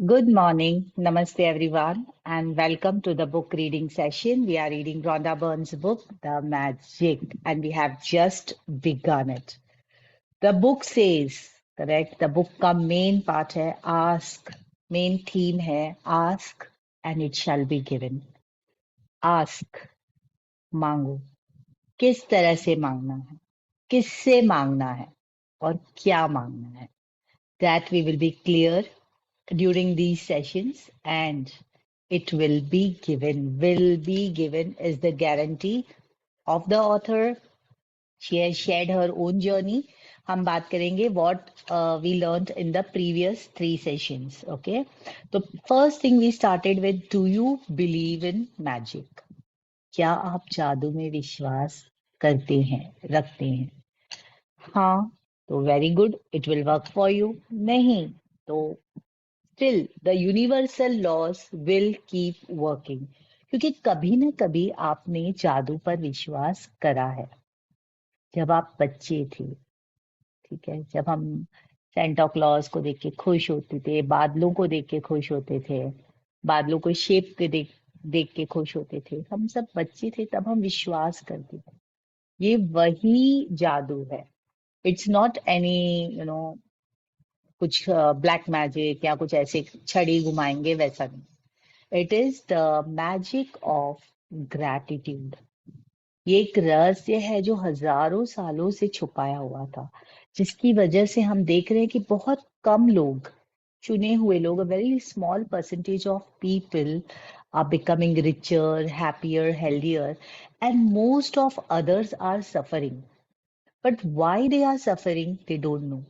Good morning, Namaste everyone, and welcome to the book reading session. We are reading Rhonda Byrne's book, The Magic, and we have just begun it. The book says, correct? The book का main part है ask, main theme है ask and it shall be given. Ask, मांगो. किस तरह से मांगना है, किससे मांगना है और क्या मांगना है. That we will be clear during these sessions and it will be given. Will be given is the guarantee of the author. She has shared her own journey. हम बात करेंगे what we learned in the previous 3 sessions. Okay. So first thing we started with, do you believe in magic? क्या आप जादू में विश्वास करते हैं, रखते हैं? हाँ, तो very good, it will work for you. नहीं, तो still the universal laws will keep working. क्योंकि कभी ना कभी आपने जादू पर विश्वास करा है. जब आप बच्चे थे, ठीक है, जब हम सेंटा क्लॉज को देख के खुश होते थे, बादलों को देख के खुश होते थे, बादलों को शेप के देख देख के खुश होते थे, हम सब बच्चे थे, तब हम विश्वास करते थे. ये वही जादू है. इट्स नॉट एनी कुछ ब्लैक मैजिक या कुछ ऐसे छड़ी घुमाएंगे, वैसा नहीं. It is the magic of gratitude. ये एक रहस्य है जो हजारों सालों से छुपाया हुआ था, जिसकी वजह से हम देख रहे हैं कि बहुत कम लोग, चुने हुए लोग, a very small percentage of people are becoming richer, happier, healthier, and most of others are suffering. But why they are suffering, they don't know.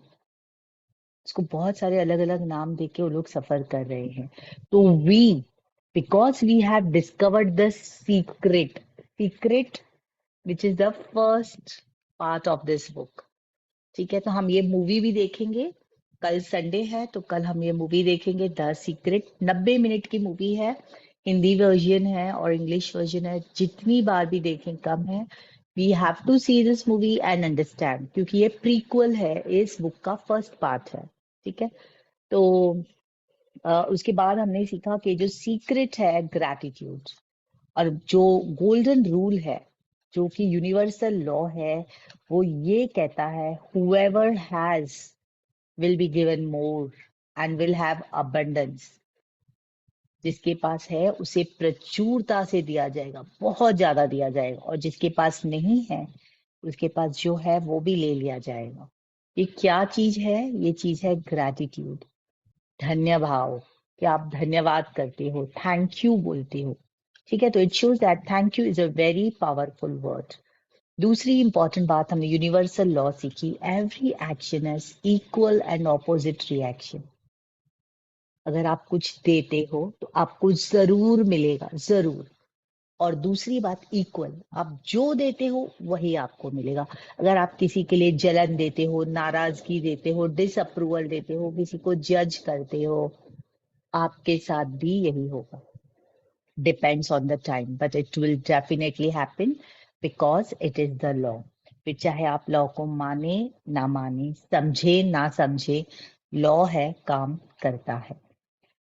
इसको बहुत सारे अलग अलग नाम देके वो लोग सफर कर रहे हैं. तो we, because we have discovered the secret which is the first part of this book. ठीक है, तो हम ये मूवी भी देखेंगे. कल संडे है तो कल हम ये मूवी देखेंगे, द सीक्रेट. 90 मिनट की मूवी है, हिंदी वर्जन है और इंग्लिश वर्जन है. जितनी बार भी देखें कम है. We have to see this movie and understand, क्योंकि ये प्रीक्वल है, इस बुक का फर्स्ट पार्ट है. ठीक है, तो उसके बाद हमने सीखा कि जो सीक्रेट है ग्रैटिट्यूड, और जो गोल्डन रूल है, जो कि यूनिवर्सल लॉ है, वो ये कहता है whoever has will be given more and will have abundance. जिसके पास है उसे प्रचुरता से दिया जाएगा, बहुत ज्यादा दिया जाएगा, और जिसके पास नहीं है उसके पास जो है वो भी ले लिया जाएगा. ये क्या चीज है? ये चीज है ग्रैटिट्यूड, धन्य भाव, कि आप धन्यवाद करते हो, थैंक यू बोलते हो. ठीक है, तो it shows that thank you is a very powerful word. दूसरी इंपॉर्टेंट बात हमने यूनिवर्सल लॉ सीखी, every action has equal and opposite reaction. अगर आप कुछ देते हो तो आपको जरूर मिलेगा, जरूर. और दूसरी बात इक्वल, आप जो देते हो वही आपको मिलेगा. अगर आप किसी के लिए जलन देते हो, नाराजगी देते हो, डिसअप्रूवल देते हो, किसी को जज करते हो, आपके साथ भी यही होगा. Depends on the time, but it will definitely happen because it is the law. फिर चाहे आप लॉ को माने ना माने, समझे ना समझे, लॉ है, काम करता है.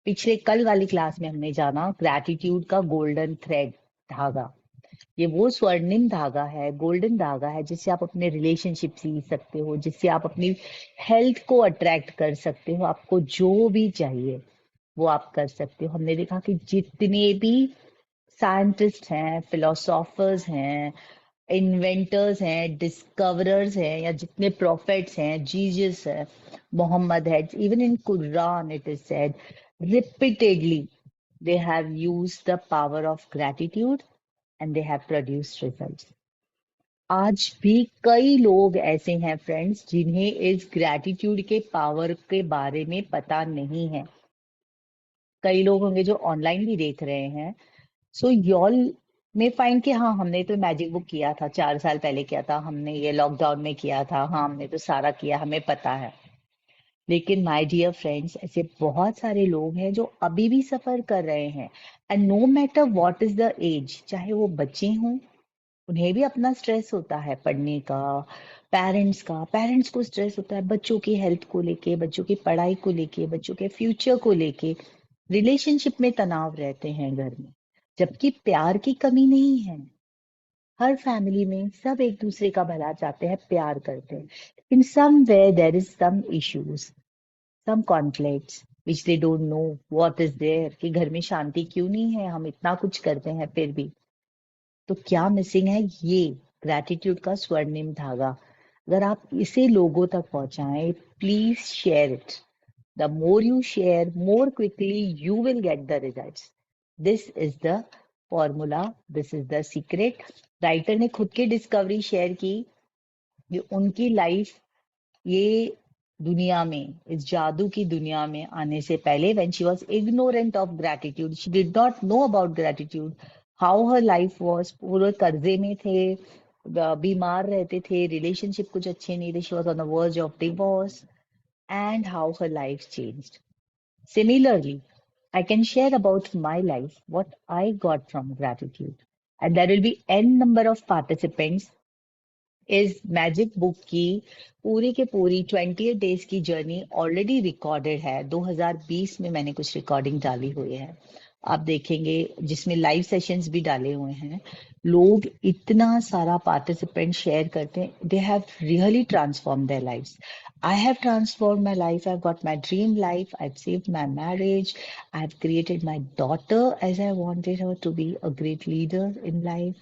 पिछले कल वाली क्लास में हमने जाना ग्रैटिट्यूड का गोल्डन थ्रेड, धागा. ये वो स्वर्णिम धागा है, गोल्डन धागा है, जिससे आप अपने रिलेशनशिप सीख सकते हो, जिससे आप अपनी हेल्थ को अट्रैक्ट कर सकते हो. आपको जो भी चाहिए वो आप कर सकते हो. हमने देखा कि जितने भी साइंटिस्ट हैं, फिलोसोफर्स हैं, इन्वेंटर्स हैं, डिस्कवरर्स हैं, या जितने प्रोफेट्स हैं, जीसस है, मोहम्मद है, even in Quran it is said repeatedly they have used the power of gratitude and they have produced results. आज भी कई लोग ऐसे हैं फ्रेंड्स जिन्हें इस ग्रैटिट्यूड के पावर के बारे में पता नहीं है. कई लोग होंगे जो ऑनलाइन भी देख रहे हैं. सो यॉल में फाइंड कि हाँ, हमने तो मैजिक बुक किया था, 4 साल पहले किया था, हमने ये लॉकडाउन में किया था, हाँ हमने तो सारा किया, हमें पता है. लेकिन माय डियर फ्रेंड्स, ऐसे बहुत सारे लोग हैं जो अभी भी सफर कर रहे हैं. And no matter what is the age, चाहे वो बच्चे हों, उन्हें भी अपना स्ट्रेस होता है पढ़ने का, पेरेंट्स को स्ट्रेस होता है बच्चों की हेल्थ को लेके, बच्चों की पढ़ाई को लेके, बच्चों के फ्यूचर को लेके। रिलेशनशिप में तनाव रहते हैं घर में, जबकि प्यार की कमी नहीं है। हर फैमिली में सब एक दूसरे का भला चाहते हैं, प्यार करते हैं, लेकिन somewhere there is some issues, some conflicts which they don't know what is there, कि घर में शांति क्यों नहीं है, हम इतना कुछ करते हैं फिर भी। तो क्या मिसिंग है? ये ग्रैटिट्यूड का स्वर्णिम धागा। अगर आप इसे लोगों तक पहुंचाएं, please share it. The more you share, more quickly you will get the results. This is the formula, this is the secret. Writer ने खुद की डिस्कवरी शेयर की। ये उनकी लाइफ, ये दुनिया में, इस जादू की दुनिया में आने से पहले, when she was ignorant of gratitude, she did not know about gratitude, how her life was, पूरे कर्जे में थे, बीमार रहते थे, रिलेशनशिप कुछ अच्छे नहीं थे, she was on the verge of divorce, and how her life changed. Similarly, I can share about my life, what I got from gratitude. And there will be n number of participants इस magic book की पूरी के पूरी 28 days की journey already recorded है। 2020 में मैंने कुछ रिकॉर्डिंग डाली हुई है, आप देखेंगे, जिसमें लाइव सेशंस भी डाले हुए हैं। लोग इतना सारा पार्टिसिपेंट शेयर करते हैं, they have really transform their lives. I have transformed my life. I've got my dream life. I've saved my marriage. I've created my daughter as I wanted her to be a great leader in life.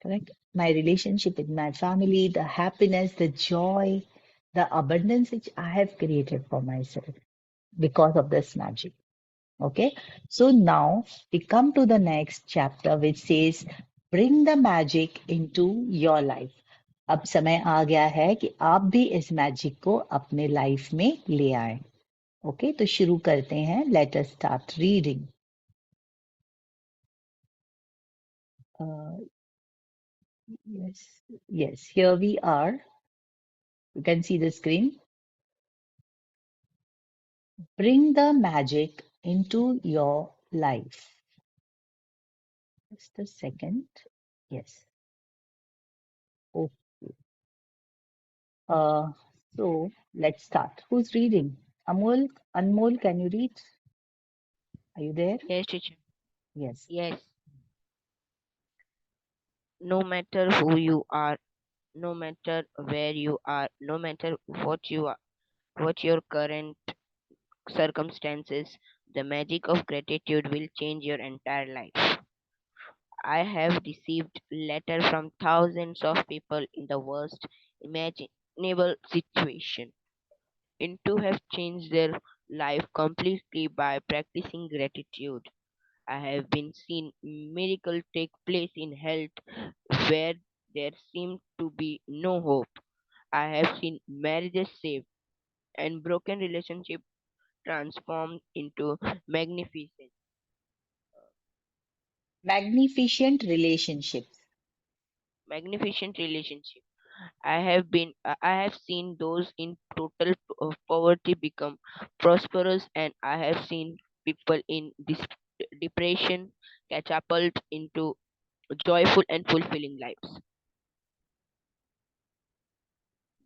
Correct? My relationship with my family, the happiness, the joy, the abundance which I have created for myself because of this magic. Okay. So now we come to the next chapter which says, bring the magic into your life. अब समय आ गया है कि आप भी इस magic को अपने लाइफ में ले आए। ओके, तो शुरू करते हैं। Late us start reading. Yes, yes, here we are. You can see the screen. Bring the magic into your life. Just a second. Yes. Oh, uh, so let's start. Who's reading? Amol, Anmol, can you read? Are you there? Yes, teacher. Yes. Yes. No matter who you are, no matter where you are, no matter what you are, what your current circumstances, the magic of gratitude will change your entire life. I have received letters from thousands of people in the worst imaginable situation into have changed their life completely by practicing gratitude. I have been seen miracle take place in health where there seemed to be no hope. I have seen marriages saved and broken relationships transformed into magnificent Magnificent relationships. magnificent relationship. I have seen those in total poverty become prosperous, and I have seen people in depression catapult into joyful and fulfilling lives.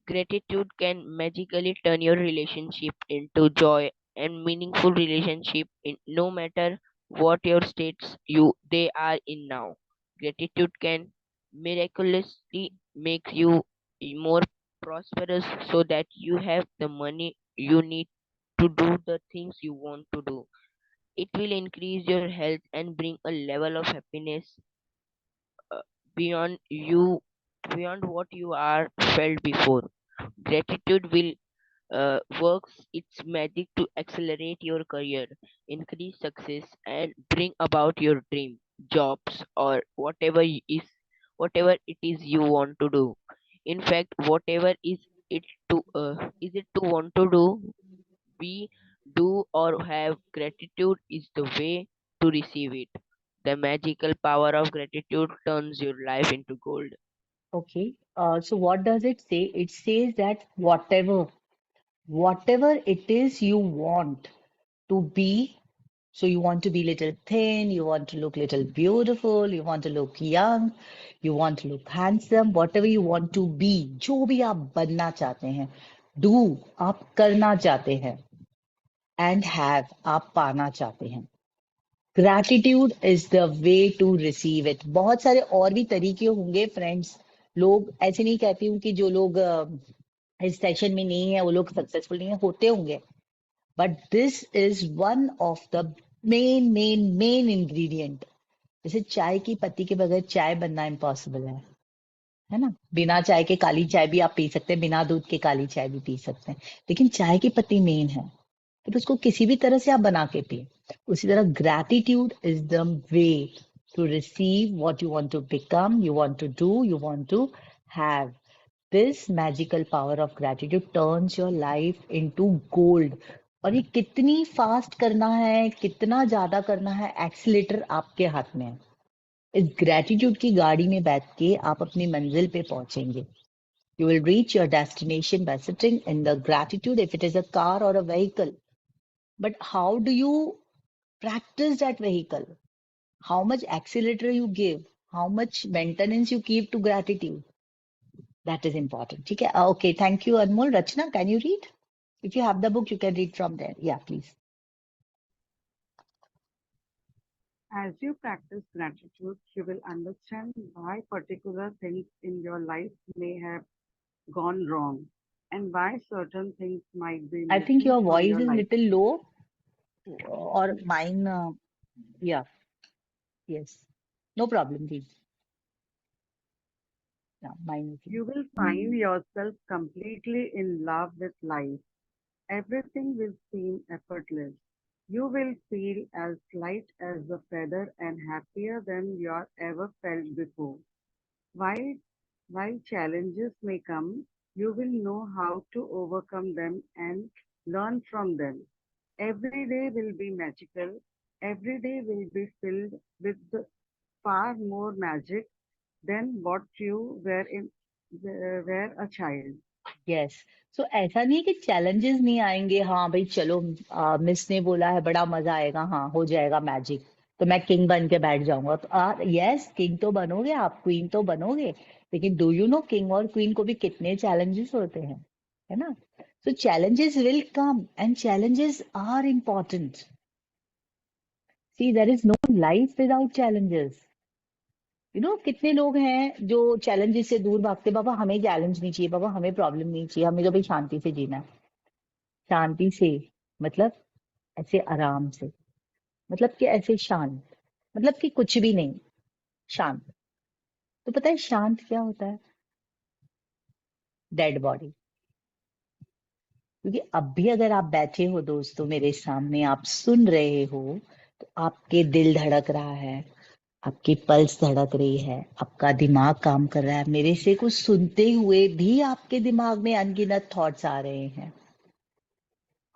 Gratitude can magically turn your relationship into joy and meaningful relationship in no matter what your states you they are in now. Gratitude can miraculously make you more prosperous so that you have the money you need to do the things you want to do. It will increase your health and bring a level of happiness uh, beyond you beyond what you are felt before. Gratitude will works its magic to accelerate your career, increase success, and bring about your dream jobs or whatever it is you want to do. In fact, whatever is it to want to do, we do or have gratitude is the way to receive it. The magical power of gratitude turns your life into gold. Okay. So what does it say? It says that whatever it is you want to be, So you want to be little thin, you want to look little beautiful, you want to look young, you want to look handsome, whatever you want to be, जो भी आप बनना चाहते हैं, do आप करना चाहते हैं, and have आप पाना चाहते हैं. Gratitude is the way to receive it. बहुत सारे और भी तरीके होंगे फ्रेंड्स. लोग ऐसे नहीं कहती हूँ कि जो लोग इस सेशन में नहीं है वो लोग सक्सेसफुल नहीं है, होते होंगे. But this is one of the main ingredient. जैसे चाय की पत्ती के बगैर चाय बनना इम्पॉसिबल है ना. बिना चाय के काली चाय भी आप पी सकते हैं, बिना दूध के काली चाय भी पी सकते हैं, लेकिन चाय की पत्ती मेन है. फिर उसको किसी भी तरह से आप बना के पिए. उसी तरह gratitude is the way to receive what you want to become, you want to do, you want to have. This magical power of gratitude turns your life into gold. और ये कितनी फास्ट करना है, कितना ज्यादा करना है, एक्सीलेटर आपके हाथ में है. इस ग्रैटिट्यूड की गाड़ी में बैठ के आप अपनी मंजिल पे पहुंचेंगे. You will reach your destination by sitting in the gratitude if it is a car or a vehicle. But how do you practice that vehicle? How much accelerator you give? How much maintenance you give to gratitude? That is important. ठीक है? Okay, thank you, Anmol. Rachna, can you read? If you have the book, you can read from there. Yeah, please. As you practice gratitude, you will understand why particular things in your life may have gone wrong and why certain things might be I think missing your from voice your is life. little low, or mine. Yeah, yes. No problem, please. Yeah, mine is low. You will find yourself completely in love with life. Everything will seem effortless. You will feel as light as a feather and happier than you are ever felt before. While, while challenges may come, you will know how to overcome them and learn from them. Every day will be magical. Every day will be filled with far more magic than what you were a child. Yes. So ऐसा नहीं है कि challenges नहीं आएंगे. हाँ भाई चलो, miss ने बोला है बड़ा मजा आएगा, हाँ हो जाएगा मैजिक, तो मैं किंग बन के बैठ जाऊंगा. तो यस, किंग तो बनोगे आप, क्वीन तो बनोगे, लेकिन डू यू नो किंग और क्वीन को भी कितने चैलेंजेस होते हैं, है ना. So challenges will come and challenges are important. See, there is no life without challenges. कितने लोग हैं जो चैलेंजेस से दूर भागते. बाबा हमें चैलेंज नहीं चाहिए, बाबा हमें प्रॉब्लम नहीं चाहिए, हमें तो भाई शांति से जीना है. शांति से मतलब ऐसे आराम से, मतलब कि ऐसे शांत, मतलब कि कुछ भी नहीं, शांत. तो पता है शांत क्या होता है? Dead body. क्योंकि अब भी अगर आप बैठे हो दोस्तों मेरे सामने, आप सुन रहे हो, तो आपके दिल धड़क रहा है, आपकी पल्स धड़क रही है, आपका दिमाग काम कर रहा है. मेरे से कुछ सुनते हुए भी आपके दिमाग में अनगिनत थॉट्स आ रहे हैं.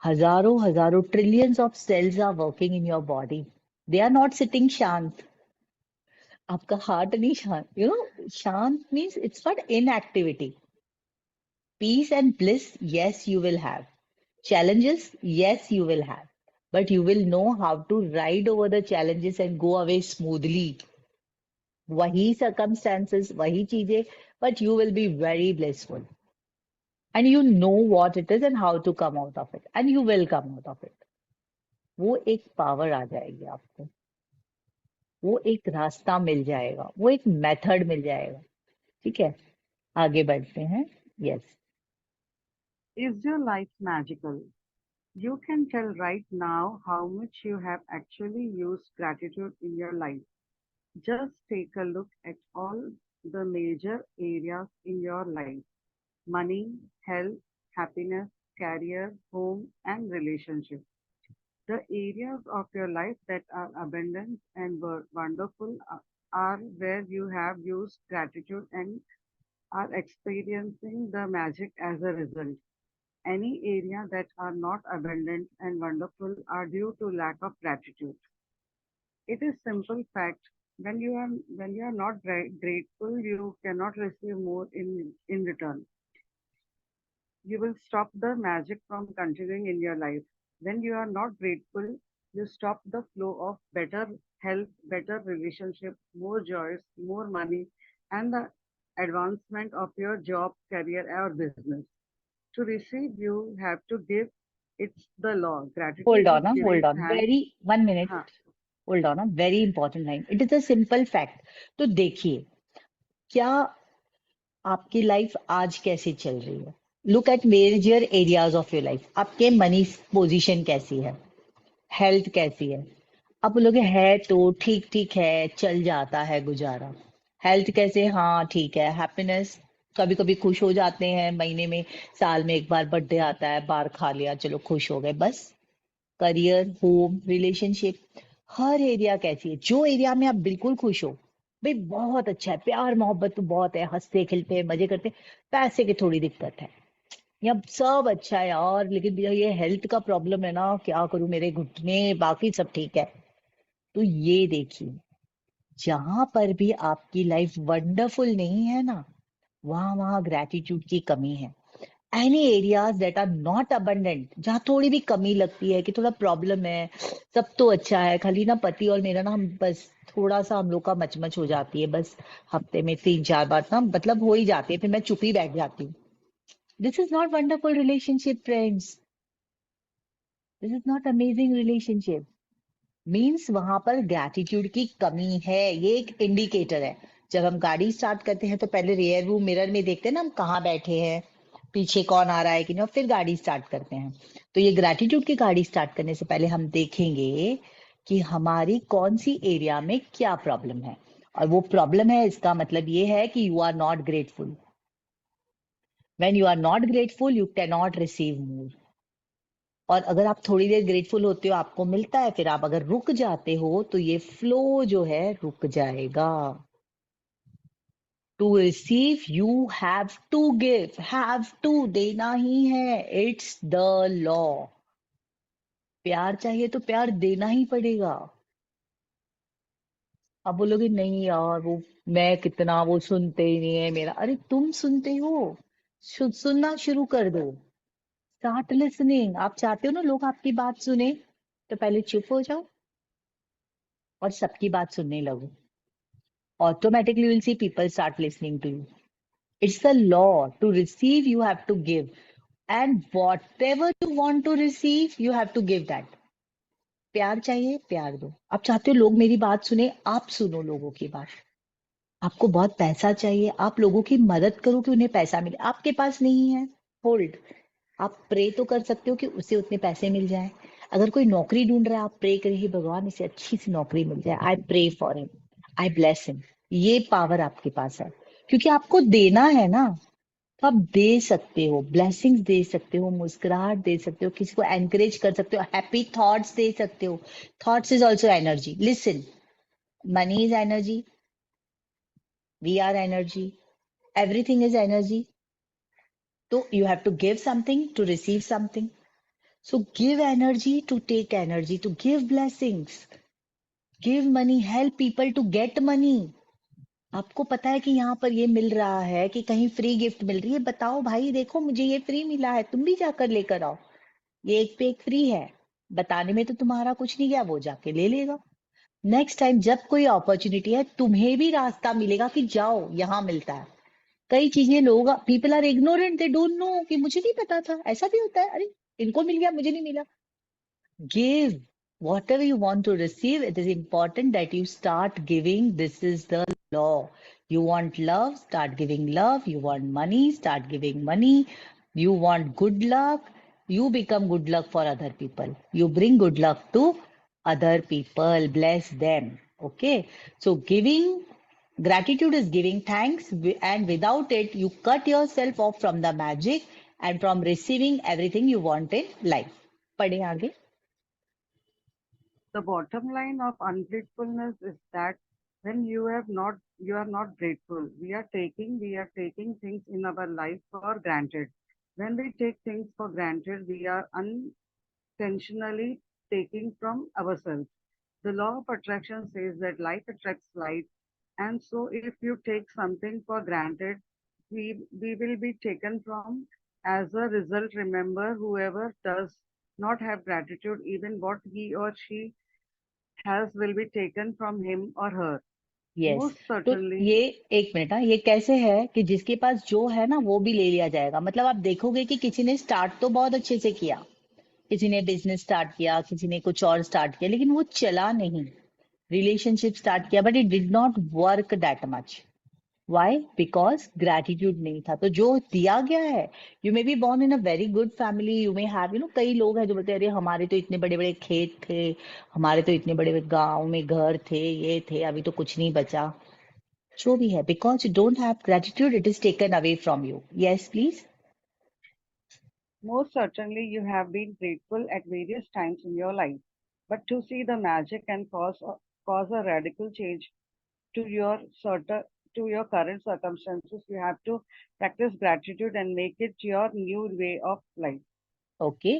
हजारों हजारों trillions of cells are working in your body. They are not sitting शांत. आपका हार्ट नहीं शांत. शांत means it's not inactivity. Peace and bliss, yes you will have. Challenges, yes you will have. But you will know how to ride over the challenges and go away smoothly. वही circumstances, वही चीजें, but you will be very blissful. And you know what it is and how to come out of it. And you will come out of it. वो एक power आ जाएगी आपको. वो एक रास्ता मिल जाएगा, वो एक मेथड मिल जाएगा. ठीक है, आगे बढ़ते हैं. Yes. Is your life magical? You can tell right now how much you have actually used gratitude in your life. Just take a look at all the major areas in your life: money, health, happiness, career, home, and relationships. The areas of your life that are abundant and wonderful are where you have used gratitude and are experiencing the magic as a result. Any area that are not abundant and wonderful are due to lack of gratitude. It is simple fact. When you are not grateful, you cannot receive more in return. You will stop the magic from continuing in your life. When you are not grateful, you stop the flow of better health, better relationship, more joys, more money, and the advancement of your job, career, or business. To receive, you have to give. It's the law. hold Gratitude is on, hold giving on. thanks. Very 1 minute. हाँ, Hold on, very important line. It is a simple fact. तो देखिए, क्या आपकी life आज कैसे चल रही है? Look at major areas of your life. आपके मनी पोजीशन कैसी है? हेल्थ कैसी है? आप बोलोगे है तो ठीक ठीक है, चल जाता है गुजारा. हेल्थ कैसे? हाँ ठीक है. हैप्पीनेस, कभी कभी खुश हो जाते हैं, महीने में, साल में एक बार बर्थडे आता है, बार खा लिया, चलो खुश हो गए, बस. करियर, होम, रिलेशनशिप, हर एरिया कैसी है? जो एरिया में आप बिल्कुल खुश हो, भाई बहुत अच्छा है, प्यार मोहब्बत तो बहुत है, हंसते खेलते हैं, मजे करते हैं, पैसे की थोड़ी दिक्कत है, या सब अच्छा है यार, लेकिन भैया ये हेल्थ का प्रॉब्लम है ना, क्या करूं, मेरे घुटने, बाकी सब ठीक है. तो ये देखिए, जहां पर भी आपकी लाइफ वंडरफुल नहीं है ना, वहां वहां ग्रेटिट्यूड की कमी है. Any areas that are not abundant, जहां थोड़ी भी कमी लगती है कि थोड़ा प्रॉब्लम है, सब तो अच्छा है, खाली ना पति और मेरा ना, हम बस थोड़ा सा हम लोग का मचमच हो जाती है, बस हफ्ते में 3-4 बार ना, मतलब हो ही जाती है, फिर मैं चुप ही बैठ जाती हूँ. This is not wonderful relationship friends. This is not amazing relationship. Means वहां पर ग्रैटिट्यूड की कमी है. ये एक इंडिकेटर है. जब हम गाड़ी स्टार्ट करते हैं तो पहले रियर व्यू मिरर में देखते हैं ना, हम कहाँ बैठे हैं, पीछे कौन आ रहा है कि नहीं, और फिर गाड़ी स्टार्ट करते हैं. तो ये ग्रैटिट्यूड की गाड़ी स्टार्ट करने से पहले हम देखेंगे कि हमारी कौन सी एरिया में क्या प्रॉब्लम है. और वो प्रॉब्लम है, इसका मतलब ये है कि you are not grateful. When you are not grateful you can not receive more. और अगर आप थोड़ी देर ग्रेटफुल होते हो, आपको मिलता है, फिर आप अगर रुक जाते हो तो ये फ्लो जो है रुक जाएगा. To receive you have to give. Have to, देना ही है. It's the law. प्यार चाहिए तो प्यार देना ही पड़ेगा. अब बोलोगे नहीं यार, वो मैं कितना, वो सुनते ही नहीं है मेरा. अरे तुम सुनते हो, सुनना शुरू कर दो. Start listening. आप चाहते हो ना लोग आपकी बात सुने, तो पहले चुप हो जाओ और सबकी बात सुनने लगो. Automatically you will see people start listening to you. It's the law. To receive, you have to give. And whatever you want to receive, you have to give that. प्यार चाहिए, प्यार दो. आप चाहते हो लोग मेरी बात सुने, आप सुनो लोगों की बात. आपको बहुत पैसा चाहिए, आप लोगों की मदद करो कि उन्हें पैसा मिले. आपके पास नहीं है, होल्ड. आप प्रे तो कर सकते हो कि उसे उतने पैसे मिल जाए. अगर कोई नौकरी ढूंढ रहा है, आप प्रे करिए, भगवान इसे अच्छी सी नौकरी मिल जाए. I pray for him, I bless him. ये पावर आपके पास है, क्योंकि आपको देना है ना. तो आप दे सकते हो, ब्लेसिंग्स दे सकते हो, मुस्कुराहट दे सकते हो, किसी को एनकरेज कर सकते हो, हैप्पी थॉट्स दे सकते हो. Thoughts is also energy. Listen, money is energy, we are energy, everything is energy. तो you have to give something to receive something. So give energy to take energy, to give blessings, give money, help people to get money. आपको पता है कि यहाँ पर ये मिल रहा है, कि कहीं फ्री गिफ्ट मिल रही है, बताओ भाई देखो मुझे ये फ्री मिला है, तुम भी जाकर लेकर आओ. ये एक पे एक फ्री है. बताने में तो तुम्हारा कुछ नहीं गया, वो जाके ले लेगा. नेक्स्ट टाइम जब कोई अपॉर्चुनिटी है, तुम्हें भी रास्ता मिलेगा कि जाओ, यहाँ मिलता है. कई चीजें लोग, people are ignorant, they don't know, कि मुझे नहीं पता था, ऐसा भी होता है, अरे इनको मिल गया मुझे नहीं मिला. Give whatever you want to receive. It is important that you start giving. This is the law. You want love, start giving love. You want money, start giving money. You want good luck, you become good luck for other people. You bring good luck to other people. Bless them. Okay. So giving, gratitude is giving thanks, and without it, you cut yourself off from the magic and from receiving everything you want in life. पढ़ें आगे. the bottom line of ungratefulness is that when you are not grateful. We are taking things in our life for granted. When we take things for granted, we are unintentionally taking from ourselves. The law of attraction says that like attracts like, and so if you take something for granted, we will be taken from. As a result, remember, whoever does not have gratitude, even what he or she has will be taken from him or her. Yes. Most तो certainly, ये एक minute, हाँ, ये कैसे है कि जिसके पास जो है ना वो भी ले लिया जाएगा। मतलब आप देखोगे कि किसी ने स्टार्ट तो बहुत अच्छे से किया, किसी ने बिजनेस स्टार्ट किया, किसी ने कुछ और स्टार्ट किया, लेकिन वो चला नहीं। रिलेशनशिप स्टार्ट किया but it did not work that much. Why? Because gratitude नहीं था। तो जो दिया गया है, you may be born in a very good family, you may have, कई लोग हैं जो बोलते हैं अरे हमारे तो इतने बड़े बड़े खेत थे, हमारे तो इतने बड़े बड़े गांव में घर थे, ये थे, अभी तो कुछ नहीं बचा। जो भी है, because you don't have gratitude it is taken away from you. Yes please. most certainly you have been grateful at various times in your life. But to see the magic and cause a radical change to your certain to your current circumstances, you have to practice gratitude and make it your new way of life. Okay,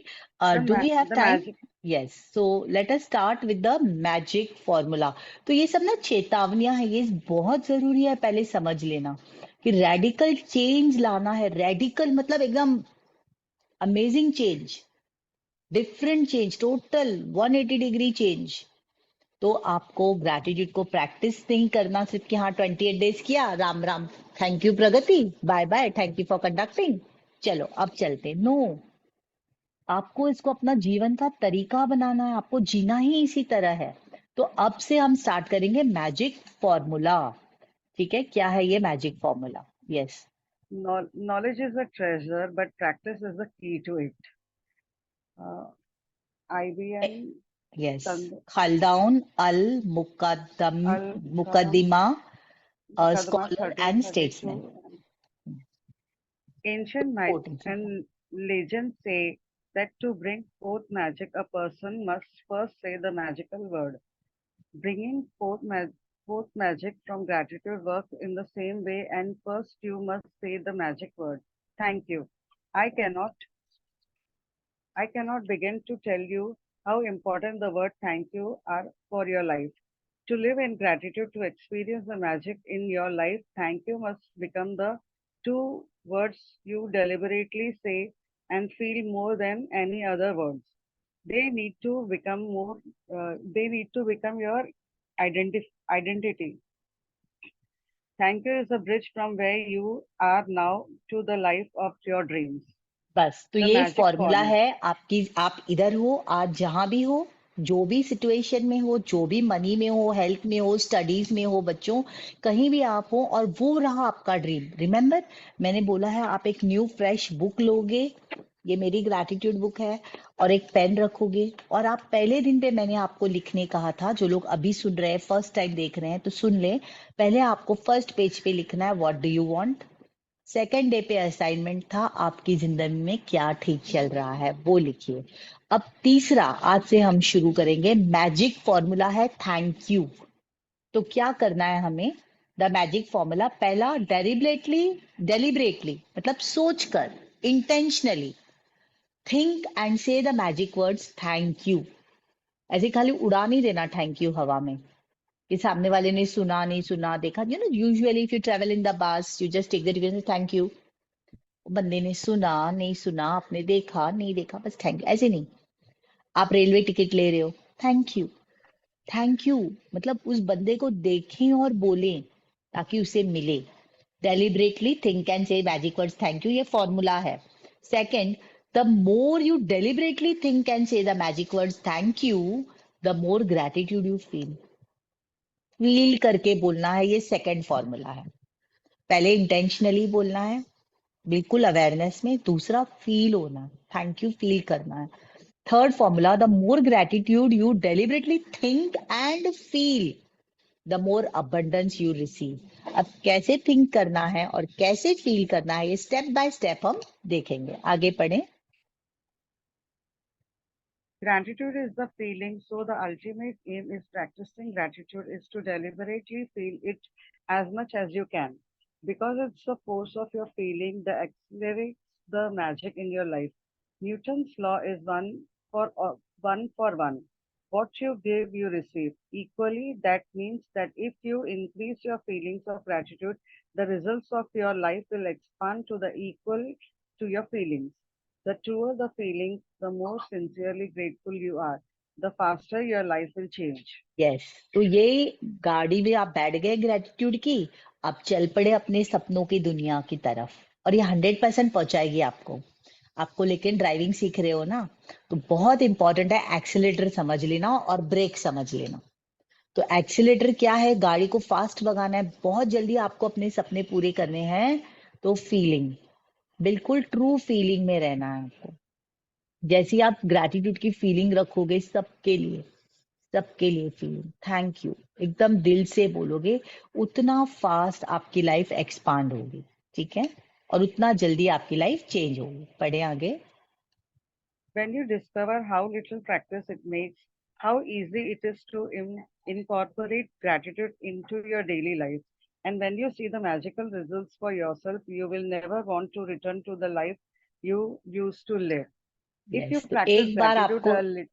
do we have The time? magic. Yes, so let us start with the magic formula. तो ये सब ना चेतावनियां हैं, ये बहुत जरूरी है पहले समझ लेना कि रेडिकल चेंज लाना है। रेडिकल मतलब एकदम amazing change, different change, total 180 degree change. तो आपको ग्रैटिट्यूड को प्रैक्टिस नहीं करना सिर्फ कि हाँ 28 डेज किया, Ram Ram, thank you Pragati, bye bye, thank you for conducting, चलो अब चलते। नो, आपको इसको अपना जीवन का तरीका बनाना है, आपको जीना ही इसी तरह है। तो अब से हम स्टार्ट करेंगे मैजिक फॉर्मूला। ठीक है, क्या है ये magic formula? Yes. Knowledge is a treasure, but practice is the key to it. Uh, IBM yes. Kand- Khaldun Al Muqaddimah, Al Kalam Muqaddimah, Mukaddama scholar and statesman. 1332. Ancient myths 14। and legends say that to bring forth magic, a person must first say the magical word. Bringing forth magic from gratitude works in the same way, and first you must say the magic word. Thank you. I cannot I cannot begin to tell you how important the word thank you are for your life. To live in gratitude, to experience the magic in your life, thank you must become the two words you deliberately say and feel more than any other words. They need to become they need to become your identity. Thank you is a bridge from where you are now to the life of your dreams. बस तो The ये magic formula formula. है आपकी। आप इधर हो, आज जहां भी हो, जो भी सिचुएशन में हो, जो भी मनी में हो, हेल्थ में हो, स्टडीज में हो, बच्चों, कहीं भी आप हो, और वो रहा आपका ड्रीम। रिमेम्बर, मैंने बोला है आप एक न्यू फ्रेश बुक लोगे, ये मेरी ग्रैटिट्यूड बुक है, और एक पेन रखोगे, और आप पहले दिन पे मैंने आपको लिखने कहा था, जो लोग अभी सुन रहे हैं, फर्स्ट टाइम देख रहे हैं तो सुन ले, पहले आपको फर्स्ट पेज पे लिखना है what do you want. Second day पे असाइनमेंट था आपकी जिंदगी में क्या ठीक चल रहा है वो लिखिए। अब तीसरा, आज से हम शुरू करेंगे, मैजिक फॉर्मूला है थैंक यू। तो क्या करना है हमें? द मैजिक फॉर्मूला, पहला, डेलिबरेटली, डेलिबरेटली मतलब सोचकर, intentionally think and say the magic words thank you. ऐसे खाली उड़ा नहीं देना थैंक यू हवा में कि सामने वाले ने सुना नहीं सुना देखा। Usually if you travel in the bus you just take the decision thank you, बंदे ने सुना नहीं सुना, आपने देखा नहीं देखा, बस थैंक यू, ऐसे नहीं। आप रेलवे टिकट ले रहे हो, थैंक यू। थैंक यू मतलब उस बंदे को देखें और बोलें ताकि उसे मिले। Deliberately think and say magic words thank you, ये फॉर्मूला है। Second, the more you deliberately think and say the magic words thank you, the more gratitude you feel. Feel करके बोलना है, ये सेकंड फॉर्मूला है। पहले इंटेंशनली बोलना है, बिल्कुल अवेयरनेस में। दूसरा, फील होना, थैंक यू फील करना है। Third formula, the more gratitude you deliberately think and feel, the more abundance you receive. अब कैसे थिंक करना है और कैसे फील करना है, ये स्टेप बाय स्टेप हम देखेंगे। आगे पढ़ें। Gratitude is the feeling, so the ultimate aim is practicing gratitude is to deliberately feel it as much as you can. Because it's the force of your feeling that accelerates the magic in your life. Newton's law is one for one. What you give, you receive. Equally, that means that if you increase your feelings of gratitude, the results of your life will expand to the equal to your feelings. The truer the feelings, the more sincerely grateful you are, the faster your life will change. Yes, तो ये गाड़ी में आप बैठ गए gratitude की, आप चल पड़े अपने सपनों की दुनिया की तरफ, और ये 100% पहुंचाएगी आपको। आपको लेकिन ड्राइविंग सीख रहे हो ना, तो बहुत इंपॉर्टेंट है एक्सीलेटर समझ लेना और ब्रेक समझ लेना। तो एक्सीलेटर क्या है, गाड़ी को फास्ट भगाना है, बहुत जल्दी आपको अपने सपने पूरे करने हैं। तो फीलिंग, बिल्कुल ट्रू फीलिंग में रहना है आपको। जैसी आप ग्रैटिट्यूड की फीलिंग रखोगे सबके लिए फीलिंग थैंक यू एकदम दिल से बोलोगे, उतना फास्ट आपकी लाइफ एक्सपांड होगी। ठीक है, और उतना जल्दी आपकी लाइफ चेंज होगी। पढ़े आगे। When you discover how little practice it makes, how easy it is to incorporate gratitude into your daily life, and when you see the magical results for yourself, you will never want to return to the life you used to live. If you yes, तो practice gratitude a little,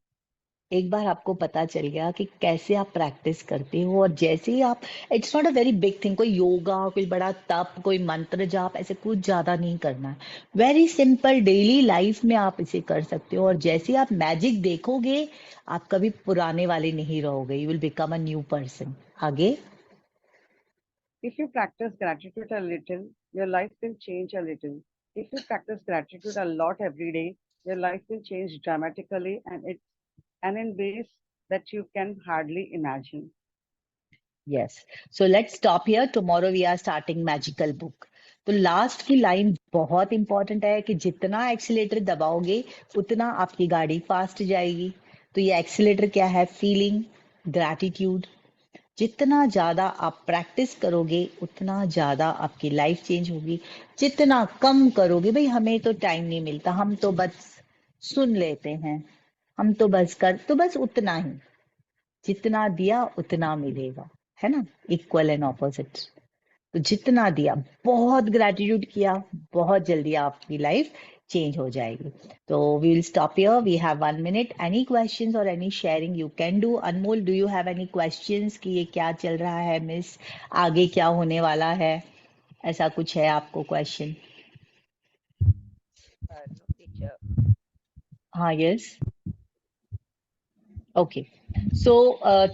एक बार आपको पता चल गया कि कैसे आप practice करते हो, और जैसे ही आप, it's not a very big thing, कोई योगा, कोई बड़ा तप, कोई मंत्र जाप, ऐसे कुछ ज्यादा नहीं करना है। वेरी सिंपल डेली लाइफ में आप इसे कर सकते हो, और जैसे ही आप मैजिक देखोगे, आप कभी पुराने वाले नहीं रहोगे, you will become a new person. आगे। if you practice gratitude a little, your life will change a little. If you practice gratitude a lot every day, your life will change dramatically and in ways that you can hardly imagine. Yes, so let's stop here, tomorrow we are starting magical book. तो last की line बहुत important है कि जितना accelerator दबाओगे उतना आपकी गाड़ी fast जाएगी। तो ये एक्सीलेटर क्या है, फीलिंग, ग्रैटिट्यूड। जितना ज्यादा आप प्रैक्टिस करोगे उतना ज्यादा आपकी लाइफ चेंज होगी। जितना कम करोगे, भाई हमें तो टाइम नहीं मिलता, हम तो बस सुन लेते हैं, हम तो बस कर, तो बस उतना ही, जितना दिया उतना मिलेगा, है ना, इक्वल एंड ऑपोजिट। तो जितना दिया, बहुत ग्रेटिट्यूड किया, बहुत जल्दी आपकी लाइफ चेंज हो जाएगी। तो we will stop here, we have 1 minute. Any questions और any sharing you can do. Anmol, do you have any questions कि ये क्या चल रहा है मिस, आगे क्या होने वाला है, ऐसा कुछ है आपको क्वेश्चन? No, teacher. हाँ, yes, okay. So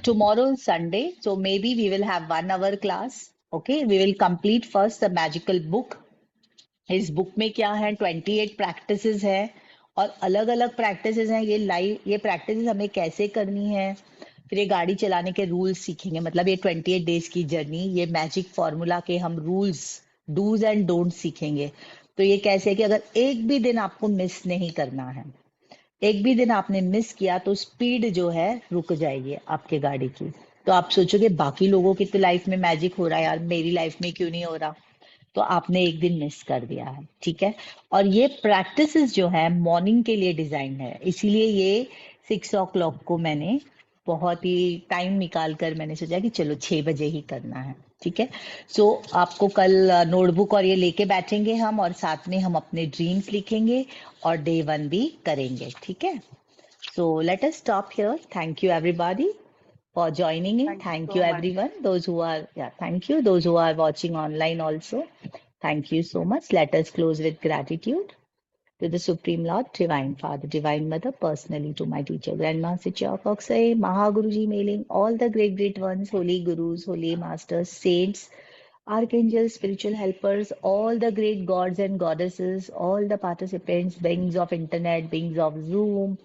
tomorrow is Sunday, so maybe we will have 1 hour class. Okay, we will complete first the magical book. इस बुक में क्या है, 28 प्रैक्टिसेस है, और अलग अलग प्रैक्टिसेस हैं। ये प्रैक्टिसेस हमें कैसे करनी है, फिर ये गाड़ी चलाने के रूल्स सीखेंगे। मतलब ये 28 डेज की जर्नी, ये मैजिक फॉर्मूला के हम रूल्स, डूज एंड डोंट सीखेंगे। तो ये कैसे है कि अगर एक भी दिन आपको मिस नहीं करना है, एक भी दिन आपने मिस किया तो स्पीड जो है रुक जाएगी आपके गाड़ी की। तो आप सोचोगे बाकी लोगों की तो लाइफ में मैजिक हो रहा है यार, मेरी लाइफ में क्यों नहीं हो रहा। तो आपने एक दिन मिस कर दिया है। ठीक है, और ये प्रैक्टिसेस जो है मॉर्निंग के लिए डिजाइन है, इसीलिए ये 6 o'clock को मैंने बहुत ही टाइम निकाल कर मैंने सोचा कि चलो 6 बजे ही करना है। ठीक है, सो आपको कल नोटबुक और ये लेके बैठेंगे हम, और साथ में हम अपने ड्रीम्स लिखेंगे और डे 1 भी करेंगे। ठीक है, सो let us stop here. Thank you everybody for joining in. Thank you Thank so you much. everyone. Those who are, yeah, thank you. Those who are watching online also. Thank you so much. Let us close with gratitude to the Supreme Lord, Divine Father, Divine Mother, personally to my teacher, Grandmaster Chokoksai, Mahaguruji, mailing all the great ones, holy gurus, holy masters, saints, archangels, spiritual helpers, all the great gods and goddesses, all the participants, beings of internet, beings of Zoom,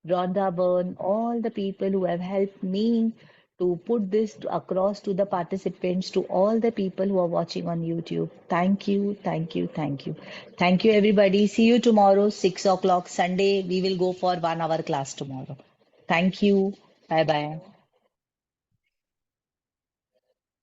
Rhonda Byrne, all the people who have helped me to put this across to the participants, to all the people who are watching on YouTube. Thank you, thank you, thank you. Thank you, everybody. See you tomorrow, 6 o'clock Sunday. We will go for 1 hour class tomorrow. Thank you. Bye bye.